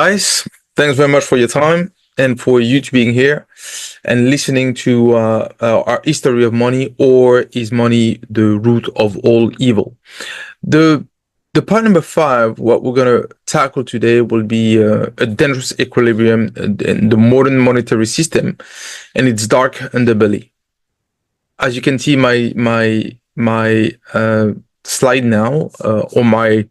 Guys, thanks very much for your time and for you to being here and listening to our history of money, or is money the root of all evil? The the part number five, what we're gonna tackle today will be a dangerous equilibrium in the modern monetary system and its dark underbelly. As you can see, my slide now on my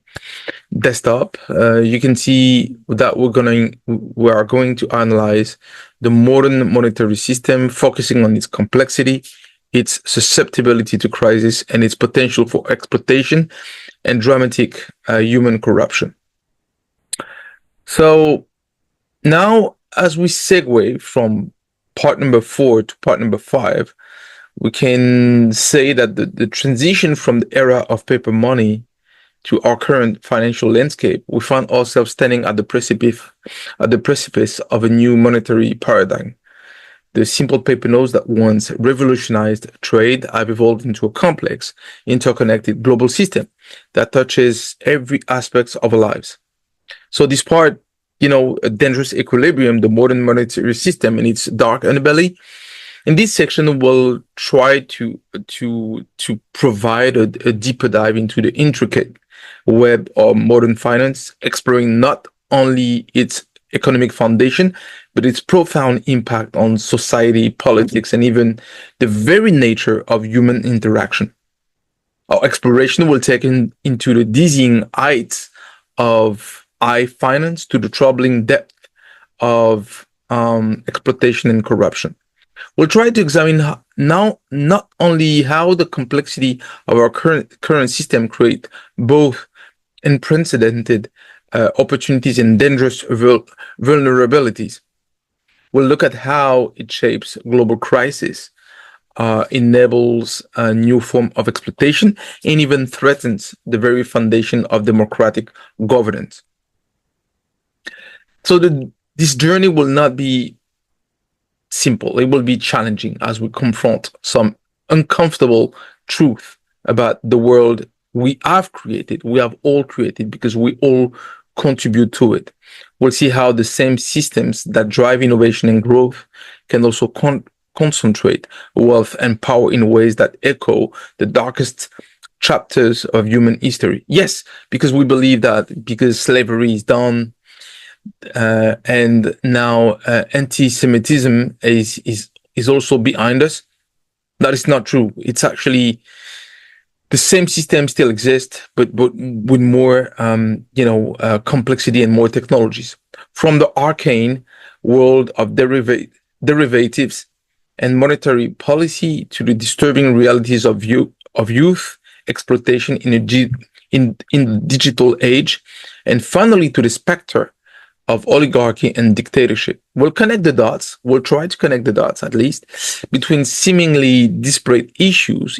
desktop, you can see that we are going to analyze the modern monetary system, focusing on its complexity, its susceptibility to crisis, and its potential for exploitation and dramatic human corruption. So now, as we segue from part number 4 to part number 5, we can say that the transition from the era of paper money to our current financial landscape, we find ourselves standing at the precipice of a new monetary paradigm. The simple paper notes that once revolutionized trade have evolved into a complex, interconnected global system that touches every aspect of our lives. So this part, a dangerous equilibrium, the modern monetary system and its dark underbelly. In this section, we'll try to provide a deeper dive into the intricate web of modern finance, exploring not only its economic foundation, but its profound impact on society, politics, and even the very nature of human interaction. Our exploration will take into the dizzying heights of high finance to the troubling depth of exploitation and corruption. We'll try to examine now not only how the complexity of our current system create both unprecedented opportunities and dangerous vulnerabilities. We'll look at how it shapes global crisis, enables a new form of exploitation, and even threatens the very foundation of democratic governance. So this journey will not be simple. It will be challenging as we confront some uncomfortable truth about the world we have all created, because we all contribute to it. We'll see how the same systems that drive innovation and growth can also concentrate wealth and power in ways that echo the darkest chapters of human history. Yes, because we believe that because slavery is done, and now anti-Semitism is also behind us. That is not true. It's actually the same system still exists, but with more complexity and more technologies. From the arcane world of derivatives and monetary policy to the disturbing realities of youth exploitation in the digital age, and finally to the specter of oligarchy and dictatorship. We'll connect the dots, we'll try to connect the dots at least, between seemingly disparate issues.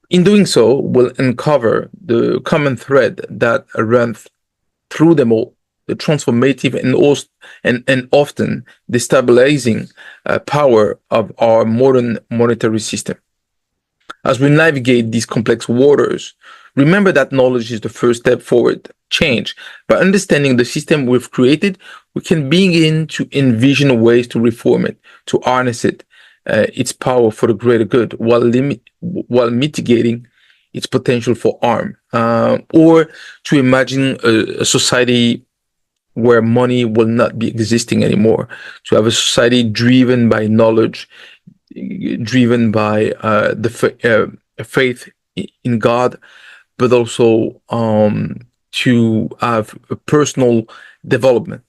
In doing so, we'll uncover the common thread that runs through them all, the transformative and often destabilizing power of our modern monetary system. As we navigate these complex waters, remember that knowledge is the first step forward change. By understanding the system we've created, we can begin to envision ways to reform it, to harness its power for the greater good, while mitigating its potential for harm, or to imagine a society where money will not be existing anymore, to have a society driven by knowledge, driven by faith in God, but also to have a personal development.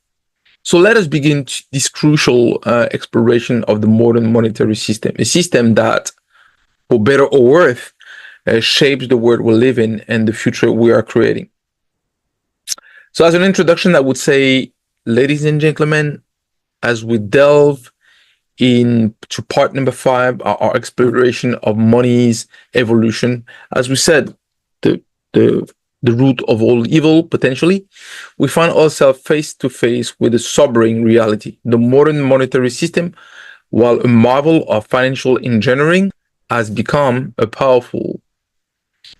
So let us begin this crucial exploration of the modern monetary system, a system that, for better or worse, shapes the world we live in and the future we are creating. So as an introduction, I would say, ladies and gentlemen, as we delve into part number 5, our exploration of money's evolution, as we said, the root of all evil, potentially, we find ourselves face to face with a sobering reality. The modern monetary system, while a marvel of financial engineering, has become a powerful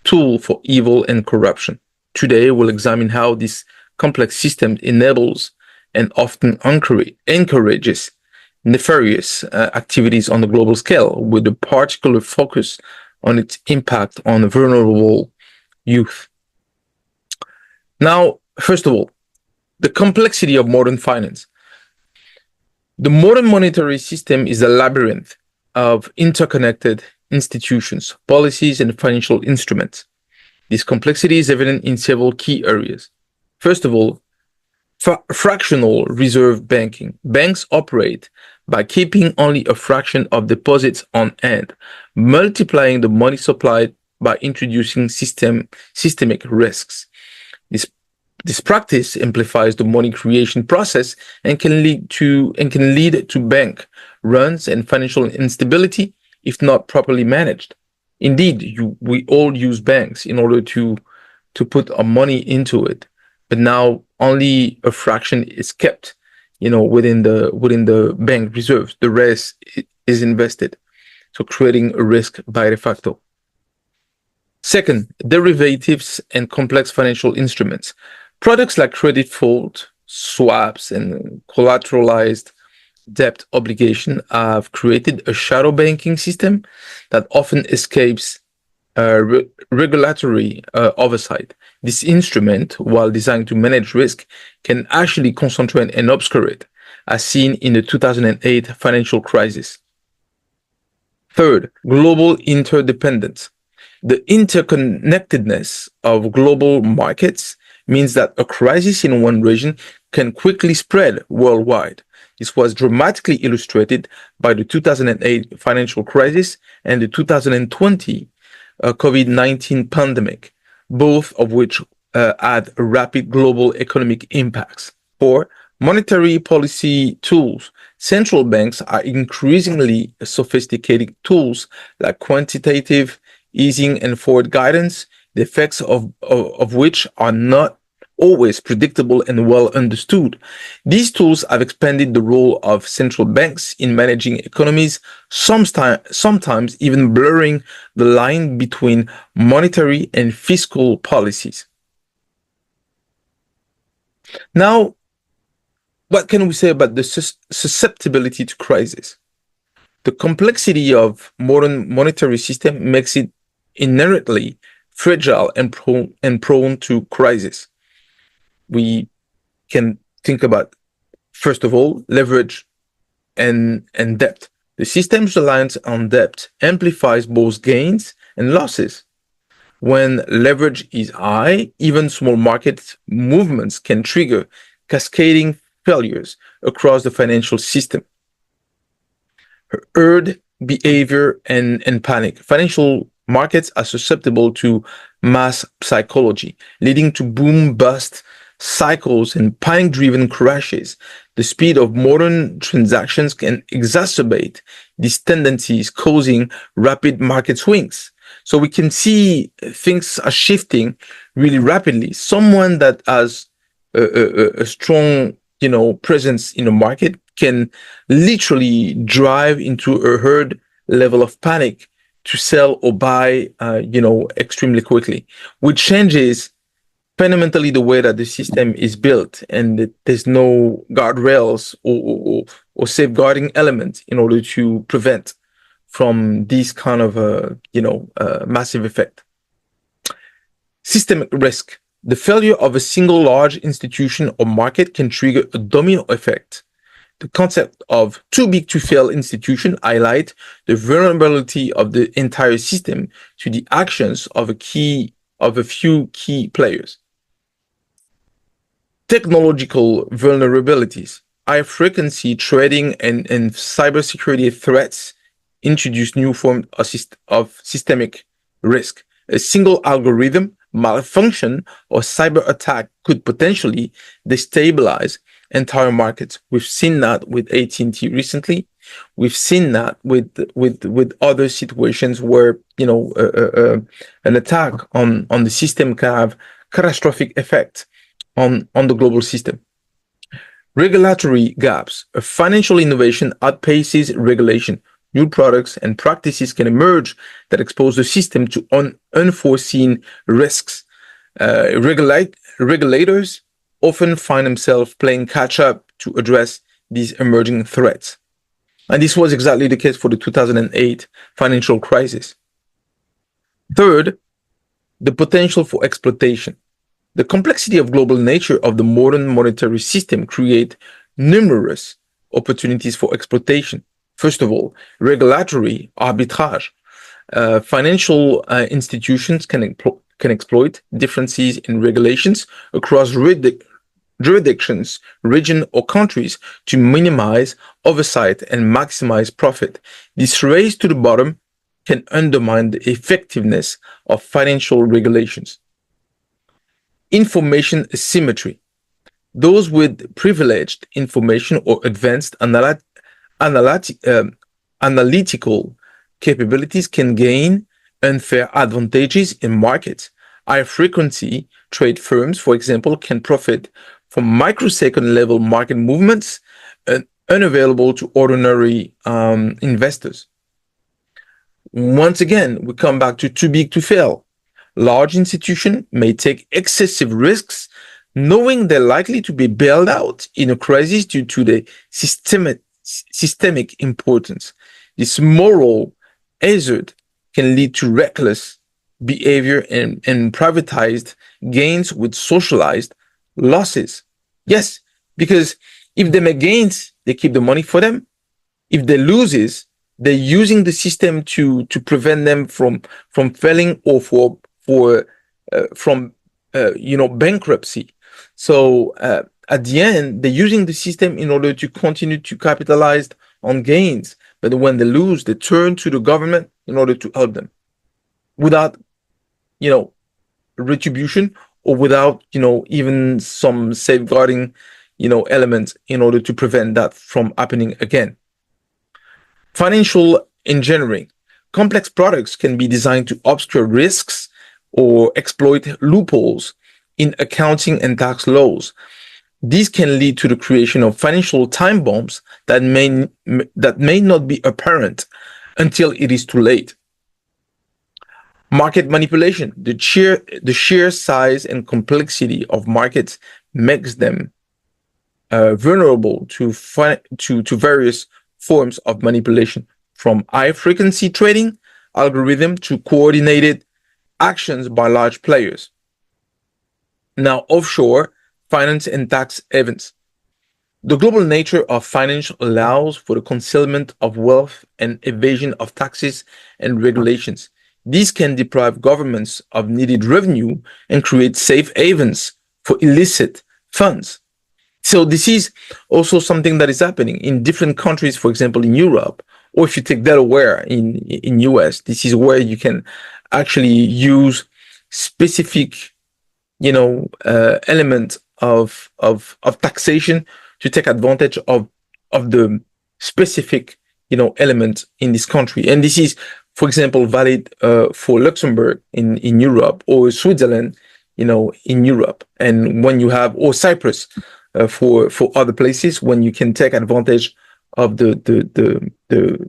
tool for evil and corruption. Today, we'll examine how this complex systems enables and often encourages nefarious activities on the global scale, with a particular focus on its impact on vulnerable youth. Now, first of all, the complexity of modern finance. The modern monetary system is a labyrinth of interconnected institutions, policies, and financial instruments. This complexity is evident in several key areas. First of all, fractional reserve banking. Banks operate by keeping only a fraction of deposits on hand, multiplying the money supplied by introducing systemic risks. This practice amplifies the money creation process and can lead to bank runs and financial instability if not properly managed. Indeed, we all use banks in order to put our money into it, but now only a fraction is kept, within the bank reserves. The rest is invested, so creating a risk by de facto. Second, derivatives and complex financial instruments. Products like credit default, swaps, and collateralized debt obligation have created a shadow banking system that often escapes regulatory oversight. This instrument, while designed to manage risk, can actually concentrate and obscure it, as seen in the 2008 financial crisis. Third, global interdependence. The interconnectedness of global markets means that a crisis in one region can quickly spread worldwide. This was dramatically illustrated by the 2008 financial crisis and the 2020 COVID-19 pandemic, both of which had rapid global economic impacts. For monetary policy tools, central banks are increasingly sophisticated tools like quantitative easing and forward guidance, the effects of which are not always predictable and well understood. These tools have expanded the role of central banks in managing economies, sometimes even blurring the line between monetary and fiscal policies. Now, what can we say about the susceptibility to crisis? The complexity of modern monetary system makes it inherently fragile and prone to crisis. We can think about, first of all, leverage and debt. The system's reliance on debt amplifies both gains and losses. When leverage is high, even small market movements can trigger cascading failures across the financial system. Herd behavior and panic. Financial markets are susceptible to mass psychology, leading to boom-bust cycles and panic-driven crashes. The speed of modern transactions can exacerbate these tendencies, causing rapid market swings. So we can see things are shifting really rapidly. Someone that has a strong, presence in the market can literally drive into a herd level of panic to sell or buy, extremely quickly, which changes fundamentally the way that the system is built, and there's no guardrails or safeguarding elements in order to prevent from this kind of massive effect. Systemic risk. The failure of a single large institution or market can trigger a domino effect. The concept of too big to fail institution highlight the vulnerability of the entire system to the actions of a few key players. Technological vulnerabilities. High frequency trading and cybersecurity threats introduce new forms of systemic risk. A single algorithm malfunction or cyber attack could potentially destabilize entire markets. We've seen that with AT&T recently. We've seen that with other situations where an attack on the system can have catastrophic effect on the global system. Regulatory gaps. A financial innovation outpaces regulation. New products and practices can emerge that expose the system to unforeseen risks. Regulators often find themselves playing catch up to address these emerging threats. And this was exactly the case for the 2008 financial crisis. Third, the potential for exploitation. The complexity of global nature of the modern monetary system create numerous opportunities for exploitation. First of all, regulatory arbitrage. Financial institutions can exploit differences in regulations across jurisdictions, regions, or countries to minimize oversight and maximize profit. This race to the bottom can undermine the effectiveness of financial regulations. Information asymmetry. Those with privileged information or advanced analytical capabilities can gain unfair advantages in markets. High frequency trade firms, for example, can profit from microsecond level market movements unavailable to ordinary investors. Once again, we come back to too big to fail. Large institutions may take excessive risks knowing they're likely to be bailed out in a crisis due to the systemic importance. This moral hazard can lead to reckless behavior and privatized gains with socialized losses. Yes, because if they make gains, they keep the money for them. If they loses, they're using the system to prevent them from failing or from bankruptcy. So at the end, they're using the system in order to continue to capitalize on gains. But when they lose, they turn to the government in order to help them without, retribution or without, even some safeguarding, elements in order to prevent that from happening again. Financial engineering. Complex products can be designed to obscure risks or exploit loopholes in accounting and tax laws. These can lead to the creation of financial time bombs that may not be apparent until it is too late. Market manipulation. The sheer size and complexity of markets makes them vulnerable to various forms of manipulation, from high frequency trading algorithm to coordinated actions by large players. Now, offshore finance and tax havens. The global nature of finance allows for the concealment of wealth and evasion of taxes and regulations. These can deprive governments of needed revenue and create safe havens for illicit funds. So this is also something that is happening in different countries, for example, in Europe, or if you take Delaware in US, this is where you can actually use specific, element of taxation to take advantage of the specific, element in this country. And this is, for example, valid for Luxembourg in Europe, or Switzerland, in Europe. And when you have, or Cyprus, for other places, when you can take advantage of the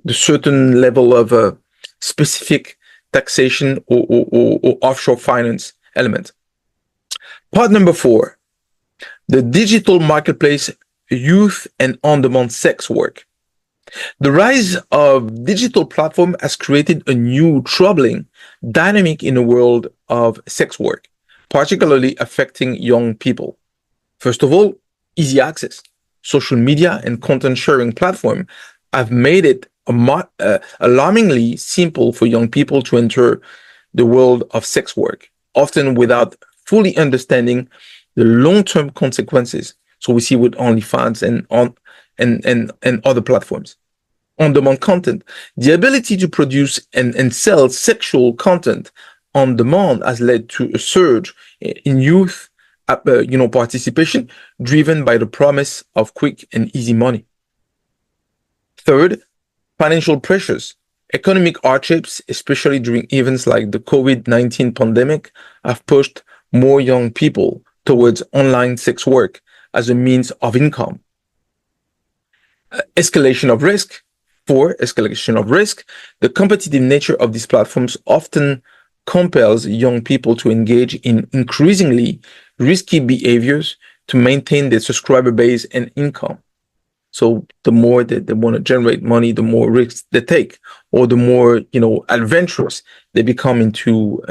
certain level of specific taxation or offshore finance element. Part number 4, the digital marketplace, youth and on-demand sex work. The rise of digital platform has created a new troubling dynamic in the world of sex work, particularly affecting young people. First of all, easy access. Social media and content sharing platform have made it alarmingly simple for young people to enter the world of sex work, often without fully understanding the long-term consequences. So we see with OnlyFans and other platforms. On-demand content. The ability to produce and sell sexual content on demand has led to a surge in youth participation, driven by the promise of quick and easy money. Third, financial pressures. Economic hardships, especially during events like the COVID-19 pandemic, have pushed more young people towards online sex work as a means of income. Escalation of risk. For escalation of risk, the competitive nature of these platforms often compels young people to engage in increasingly risky behaviors to maintain their subscriber base and income. So the more that they want to generate money, the more risks they take, or the more, adventurous they become into,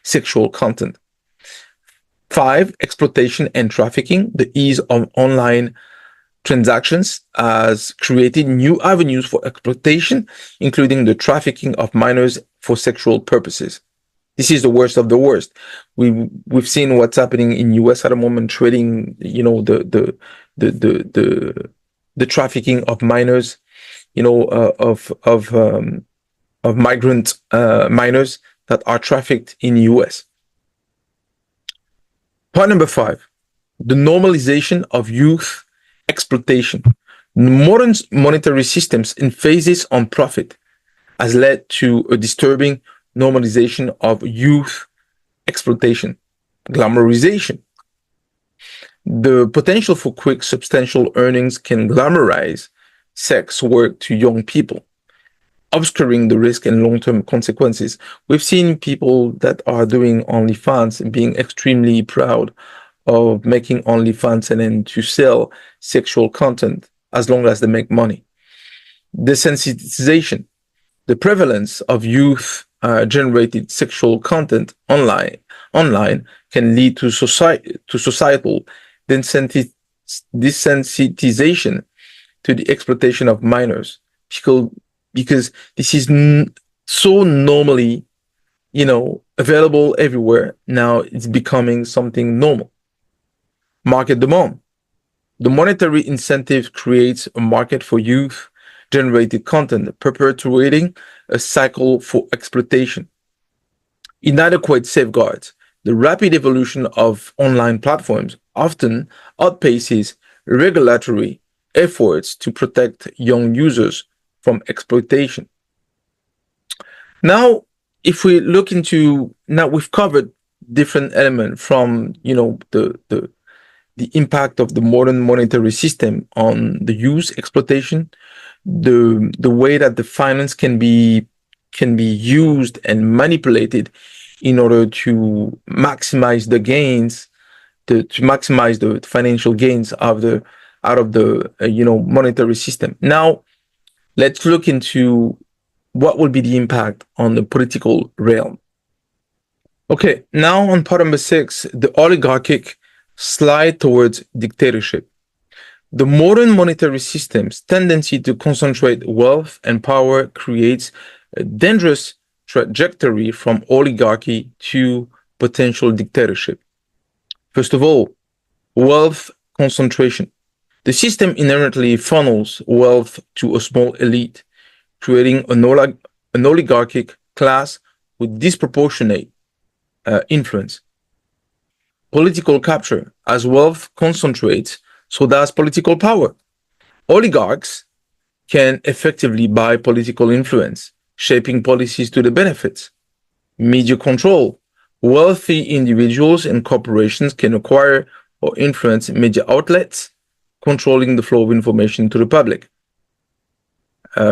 sexual content. 5, exploitation and trafficking. The ease of online transactions has created new avenues for exploitation, including the trafficking of minors for sexual purposes. This is the worst of the worst. We've seen what's happening in US at the moment, trading, the trafficking of minors, of migrant minors that are trafficked in US. Point number 5, the normalization of youth exploitation. Modern monetary systems emphasis on profit has led to a disturbing normalization of youth exploitation, glamorization. The potential for quick, substantial earnings can glamorize sex work to young people, obscuring the risk and long-term consequences. We've seen people that are doing OnlyFans being extremely proud of making OnlyFans and then to sell sexual content as long as they make money. Desensitization. The prevalence of youth generated sexual content online can lead to societal desensitization to the exploitation of minors, because this is so normally, available everywhere. Now it's becoming something normal. Market demand. The monetary incentive creates a market for youth generated content, perpetuating a cycle for exploitation. Inadequate safeguards. The rapid evolution of online platforms often outpaces regulatory efforts to protect young users from exploitation. Now, if we look into, now we've covered different elements from, the impact of the modern monetary system on the youth exploitation, the way that the finance can be used and manipulated in order to maximize the gains, to maximize the financial gains out of the monetary system. Now, let's look into what will be the impact on the political realm. Okay, now on part number 6, the oligarchic slide towards dictatorship. The modern monetary system's tendency to concentrate wealth and power creates a dangerous trajectory from oligarchy to potential dictatorship. First of all, wealth concentration. The system inherently funnels wealth to a small elite, creating an oligarchic class with disproportionate influence. Political capture. As wealth concentrates, so does political power. Oligarchs can effectively buy political influence, shaping policies to their benefits. Media control. Wealthy individuals and corporations can acquire or influence media outlets, controlling the flow of information to the public.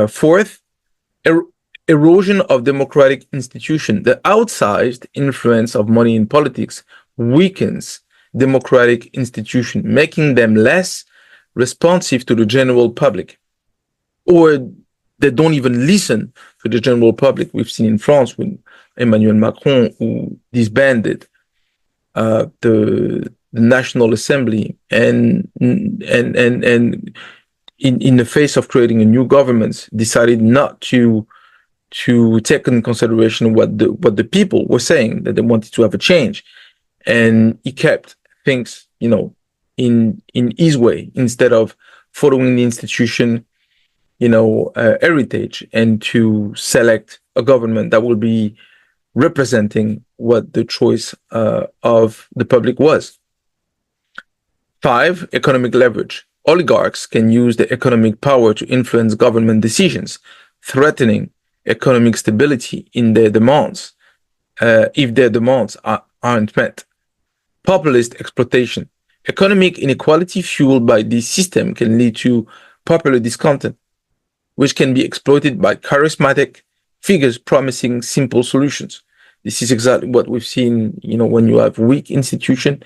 Fourth, erosion of democratic institutions. The outsized influence of money in politics weakens democratic institutions, making them less responsive to the general public, or they don't even listen to the general public. We've seen in France with Emmanuel Macron, who disbanded the National Assembly, and in the face of creating a new government, decided not to take in consideration what the people were saying, that they wanted to have a change, and he kept things, in his way instead of following the institution, heritage, and to select a government that will be representing what the choice of the public was. 5, economic leverage. Oligarchs can use their economic power to influence government decisions, threatening economic stability in their demands, if their demands aren't met. Populist exploitation. Economic inequality fueled by this system can lead to popular discontent, which can be exploited by charismatic figures promising simple solutions. This is exactly what we've seen, when you have weak institution,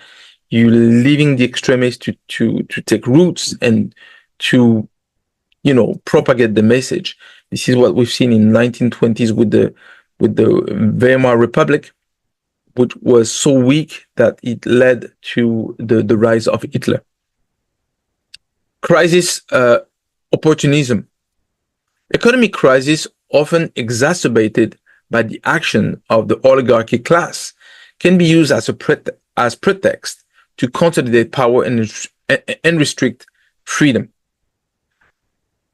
you leaving the extremists to take roots and to, propagate the message. This is what we've seen in 1920s with the Weimar Republic, which was so weak that it led to the rise of Hitler. Crisis, opportunism. Economic crisis, often exacerbated by the action of the oligarchy class, can be used as pretext to consolidate power and restrict freedom.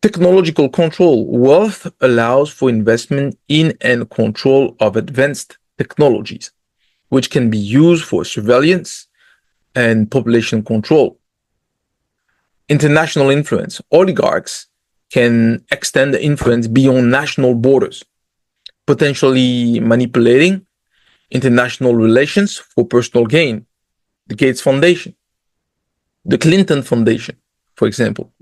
Technological control. Wealth allows for investment in and control of advanced technologies, which can be used for surveillance and population control. International influence. Oligarchs can extend the influence beyond national borders, potentially manipulating international relations for personal gain. The Gates Foundation, the Clinton Foundation, for example.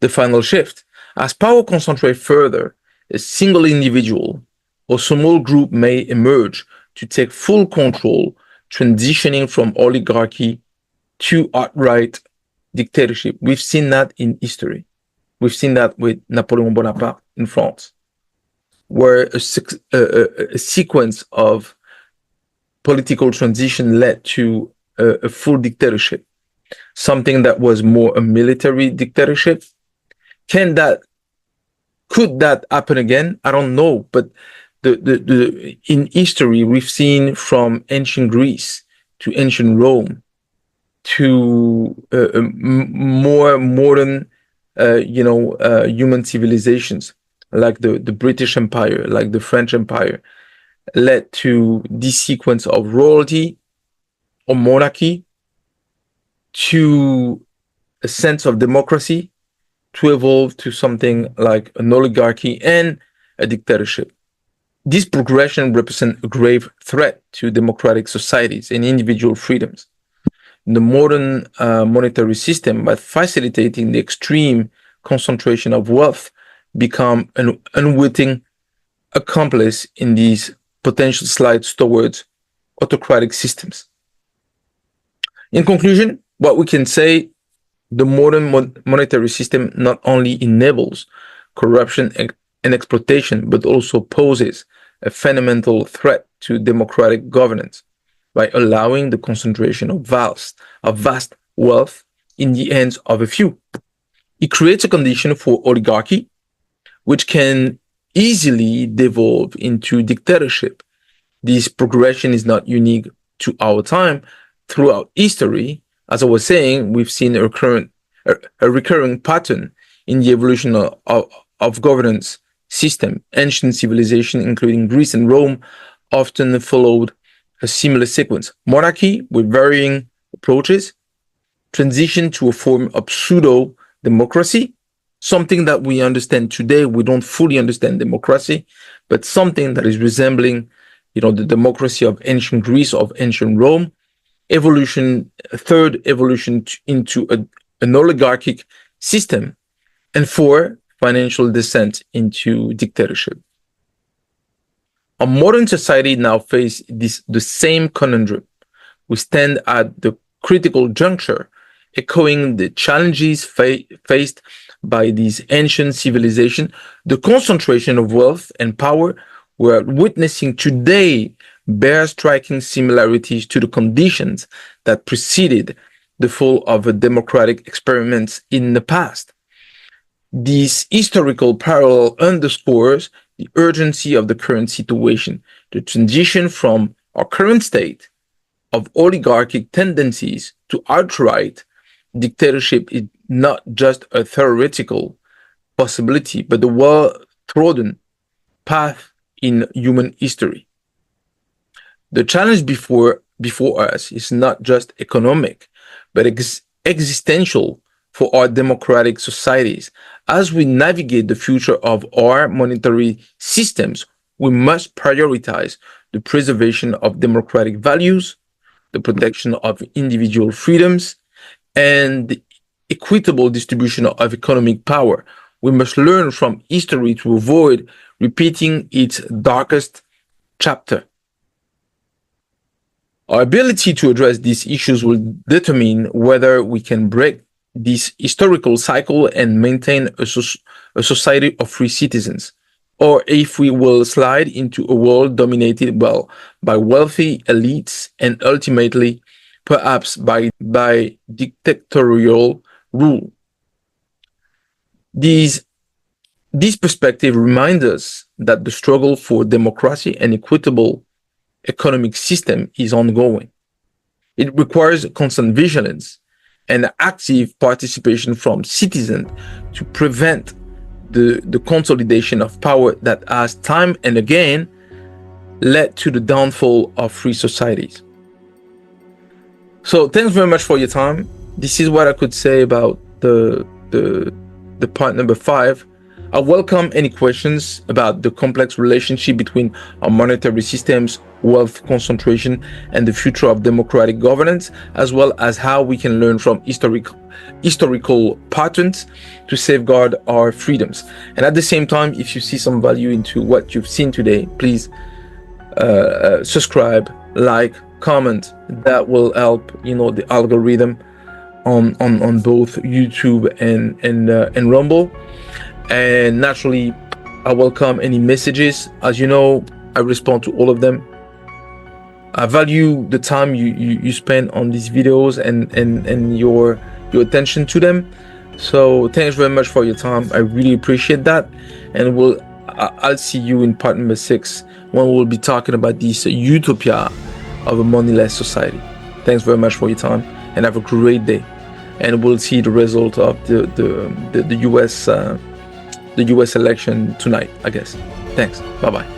The final shift. As power concentrates further, a single individual or small group may emerge to take full control, transitioning from oligarchy to outright dictatorship. We've seen that in history. We've seen that with Napoleon Bonaparte in France, where a sequence of political transition led to a full dictatorship, something that was more a military dictatorship. Could that happen again? I don't know, but in history we've seen from ancient Greece to ancient Rome to more modern, human civilizations like the British Empire, like the French Empire, led to this sequence of royalty or monarchy to a sense of democracy to evolve to something like an oligarchy and a dictatorship. This progression represents a grave threat to democratic societies and individual freedoms. The modern monetary system, by facilitating the extreme concentration of wealth, become an unwitting accomplice in these potential slides towards autocratic systems. In conclusion, what we can say, the modern monetary system not only enables corruption and exploitation, but also poses a fundamental threat to democratic governance by allowing the concentration of vast wealth in the hands of a few. It creates a condition for oligarchy, which can easily devolve into dictatorship. This progression is not unique to our time. Throughout history, as I was saying, we've seen a recurring pattern in the evolution of governance system. Ancient civilization, including Greece and Rome, often followed a similar sequence. Monarchy with varying approaches, transition to a form of pseudo-democracy, something that we understand today. We don't fully understand democracy, but something that is resembling, the democracy of ancient Greece, of ancient Rome. Third evolution into an oligarchic system, and four, financial descent into dictatorship. Our modern society now faces the same conundrum. We stand at the critical juncture, echoing the challenges faced by these ancient civilizations. The concentration of wealth and power we're witnessing today bears striking similarities to the conditions that preceded the fall of democratic experiments in the past. This historical parallel underscores the urgency of the current situation. The transition from our current state of oligarchic tendencies to outright dictatorship is not just a theoretical possibility, but the well-trodden path in human history. The challenge before us is not just economic, but existential for our democratic societies. As we navigate the future of our monetary systems, we must prioritize the preservation of democratic values, the protection of individual freedoms, and the equitable distribution of economic power. We must learn from history to avoid repeating its darkest chapter. Our ability to address these issues will determine whether we can break this historical cycle and maintain a society of free citizens, or if we will slide into a world dominated, well, by wealthy elites and ultimately perhaps by dictatorial rule. This perspective reminds us that the struggle for democracy and equitable economic system is ongoing. It requires constant vigilance and active participation from citizens to prevent the consolidation of power that has time and again led to the downfall of free societies. So thanks very much for your time. This is what I could say about the part number 5. I welcome any questions about the complex relationship between our monetary systems, wealth concentration, and the future of democratic governance, as well as how we can learn from historical patterns to safeguard our freedoms. And at the same time, if you see some value into what you've seen today, please subscribe, like, comment. That will help, the algorithm on both YouTube and Rumble. And naturally, I welcome any messages. As you know, I respond to all of them. I value the time you spend on these videos and your attention to them. So thanks very much for your time. I really appreciate that. And I'll see you in part number 6 when we'll be talking about this utopia of a moneyless society. Thanks very much for your time and have a great day. And we'll see the result of the US election tonight, I guess. Thanks. Bye-bye.